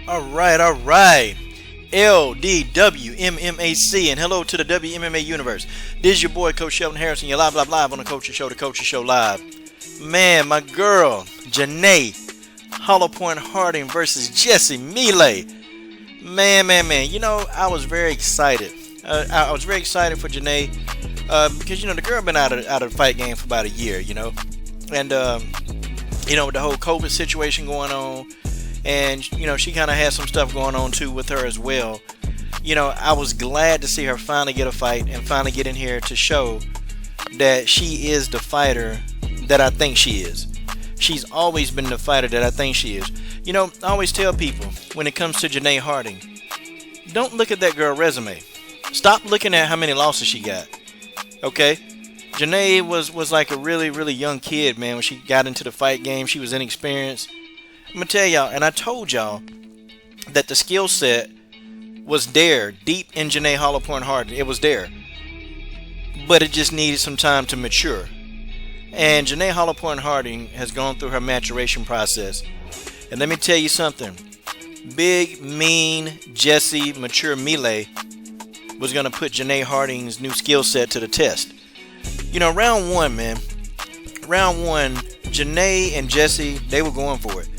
All right. LDWMMAC, and hello to the WMMA universe. This is your boy, Coach Sheldon Harrison. You're live on the Coaching Show, the Coaching Show Live. Man, my girl, Janay, Hollow Point Harding versus Jessy Miele. Man. I was very excited. I was very excited for Janay because, the girl been out of the fight game for about a year, And, with the whole COVID situation going on, and she kind of has some stuff going on too with her as well. I was glad to see her finally get a fight and finally get in here to show that she is the fighter that I think she is. She's always been the fighter that I think she is. I always tell people when it comes to Janay Harding, don't look at that girl resume. Stop looking at how many losses she got. Okay? Janay was like a really, really young kid, man, when she got into the fight game. She was inexperienced. I'm going to tell y'all, and I told y'all that the skill set was there deep in Janay Hollow Point Harding. It was there. But it just needed some time to mature. And Janay Hollow Point Harding has gone through her maturation process. And let me tell you something. Big, mean, Jessy, mature Miele was going to put Janay Harding's new skill set to the test. Round one, man. Round one, Janay and Jessy, they were going for it.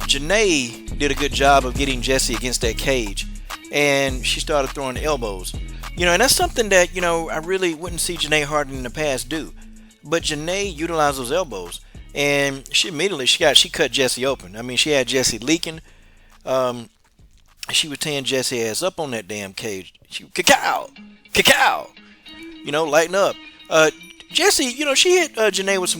Janay did a good job of getting Jessy against that cage, and she started throwing elbows. And that's something that, I really wouldn't see Janay Harding in the past do. But Janay utilized those elbows, and she immediately she cut Jessy open. I mean, she had Jessy leaking. She was tearing Jessy ass up on that damn cage. She cacao, lighten up. Jessy, she hit Janay with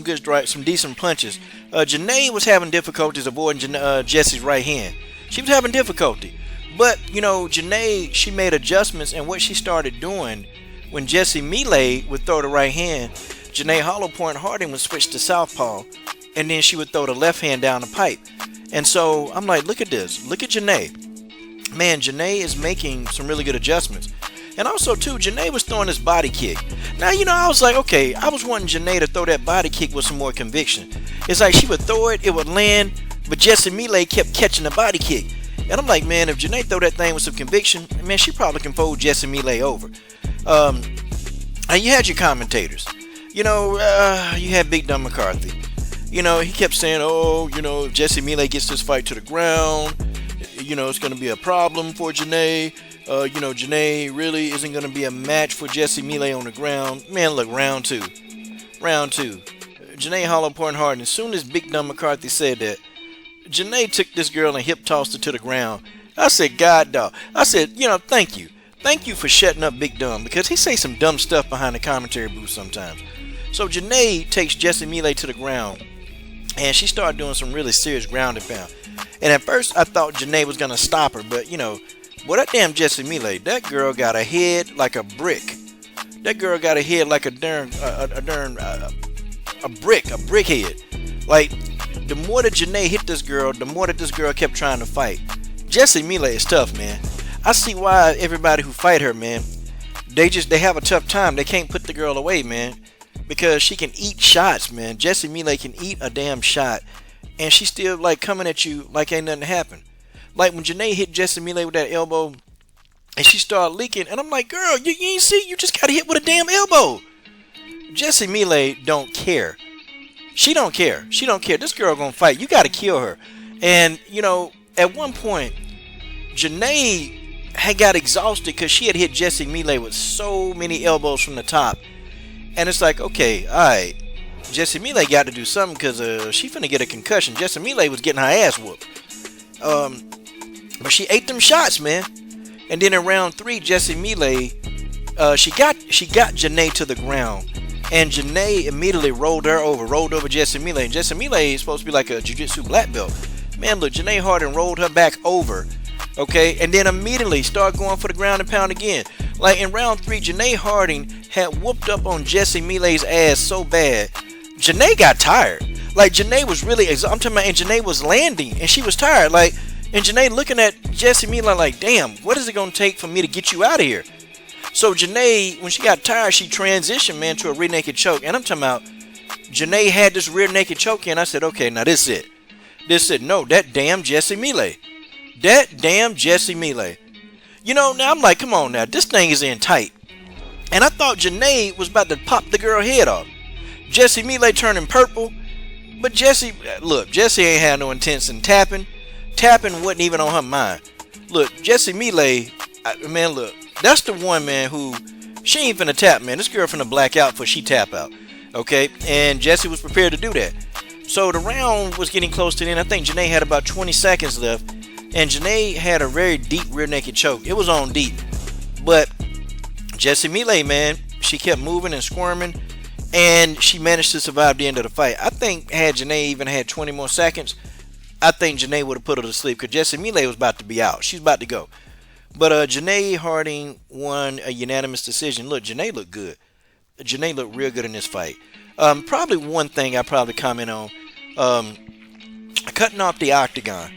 some decent punches. Janay was having difficulties avoiding Jessy's right hand. She was having difficulty. But, Janay, she made adjustments, and what she started doing when Jessy Miele would throw the right hand, Janay Hollow Point Harding would switch to southpaw, and then she would throw the left hand down the pipe. And so I'm like, look at this. Look at Janay. Man, Janay is making some really good adjustments. And also, too, Janay was throwing this body kick. Now, I was like, okay, I was wanting Janay to throw that body kick with some more conviction. It's like she would throw it, it would land, but Jessy Miele kept catching the body kick. And I'm like, man, if Janay throw that thing with some conviction, man, she probably can fold Jessy Miele over. And you had your commentators. You had Big Dumb McCarthy. He kept saying, if Jessy Miele gets this fight to the ground, it's going to be a problem for Janay. Janay really isn't going to be a match for Jessy Miele on the ground. Man, look, round two. Janay Hollow Point Harding, as soon as Big Dumb McCarthy said that, Janay took this girl and hip tossed her to the ground. I said, God, dog. I said, thank you. Thank you for shutting up Big Dumb, because he say some dumb stuff behind the commentary booth sometimes. So Janay takes Jessy Miele to the ground, and she started doing some really serious ground and pound. And at first, I thought Janay was going to stop her, but, boy, that damn Jessy Miele, that girl got a head like a brick. That girl got a head like a brick head. Like, the more that Janay hit this girl, the more that this girl kept trying to fight. Jessy Miele is tough, man. I see why everybody who fight her, man, they have a tough time. They can't put the girl away, man, because she can eat shots, man. Jessy Miele can eat a damn shot, and she's still like coming at you like ain't nothing happened. Like when Janay hit Jessy Miele with that elbow, and she started leaking, and I'm like, girl, you ain't see, you just got hit with a damn elbow. Jessy Miele don't care. She don't care. This girl gonna fight. You gotta kill her. And, at one point, Janay had got exhausted because she had hit Jessy Miele with so many elbows from the top. And it's like, okay, alright, Jessy Miele got to do something because she finna get a concussion. Jessy Miele was getting her ass whooped. But she ate them shots, man. And then in round 3, Jessy Miele, she got Janay to the ground. And Janay immediately rolled over Jessy Miele. And Jessy Miele is supposed to be like a jiu-jitsu black belt. Man, look, Janay Harding rolled her back over. Okay, and then immediately started going for the ground and pound again. Like in round 3, Janay Harding had whooped up on Jessy Miele's ass so bad, Janay got tired. Like Janay was really exhausted. I'm talking about, and Janay was landing, and she was tired. Like, and Janay looking at Jessy Miele like, damn, what is it gonna take for me to get you out of here? So Janay, when she got tired, she transitioned, man, to a rear naked choke. And I'm talking about, Janay had this rear naked choke in. I said, okay, now this is it. They said, no, that damn Jessy Miele. That damn Jessy Miele. You know, now I'm like, come on now, this thing is in tight. And I thought Janay was about to pop the girl head off. Jessy Miele turning purple. But Jessy, look, Jessy ain't had no intention in tapping. Tapping wasn't even on her mind. Look, Jessy Miele, man, look, that's the one, man, who, she ain't finna tap, man. This girl finna black out before she tap out. Okay? And Jessy was prepared to do that. So the round was getting close to the end. I think Janay had about 20 seconds left. And Janay had a very deep rear naked choke. It was on deep. But Jessy Miele, man, she kept moving and squirming. And she managed to survive the end of the fight. I think had Janay even had 20 more seconds, I think Janay would have put her to sleep. Because Jessy Miele was about to be out. She's about to go. But Janay Harding won a unanimous decision. Look, Janay looked good. Janay looked real good in this fight. Probably one thing I probably comment on. Cutting off the octagon.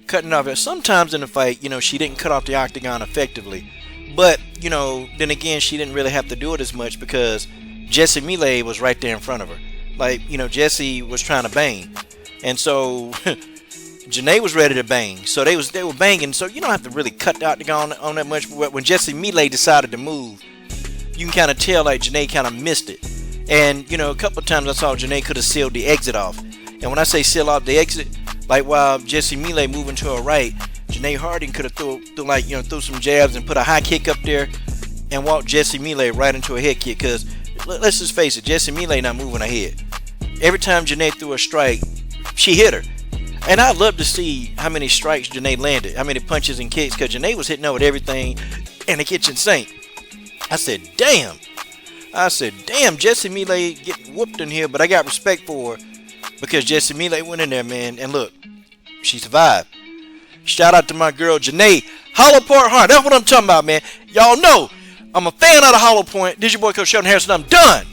Cutting off it. Sometimes in the fight, you know, she didn't cut off the octagon effectively. But, you know, then again, she didn't really have to do it as much because Jessy Miele was right there in front of her. Like, you know, Jessy was trying to bang. And so Janay was ready to bang. So they were banging. So you don't have to really cut the octagon on that much. But when Jessy Miele decided to move, you can kind of tell like Janay kind of missed it. And, you know, a couple of times I saw Janay could have sealed the exit off. And when I say seal off the exit, like while Jessy Miele moving to her right, Janay Harding could have threw some jabs and put a high kick up there and walked Jessy Miele right into a head kick. Because let's just face it, Jessy Miele not moving her head. Every time Janay threw a strike, she hit her. And I'd love to see how many strikes Janay landed, how many punches and kicks, because Janay was hitting her with everything in the kitchen sink. I said, damn, Jessy Miele getting whooped in here, but I got respect for her because Jessy Miele went in there, man, and look, she survived. Shout out to my girl, Janay. Hollow Point Heart, that's what I'm talking about, man. Y'all know I'm a fan of the Hollow Point. This your boy, Coach Sheldon Harrison. I'm done.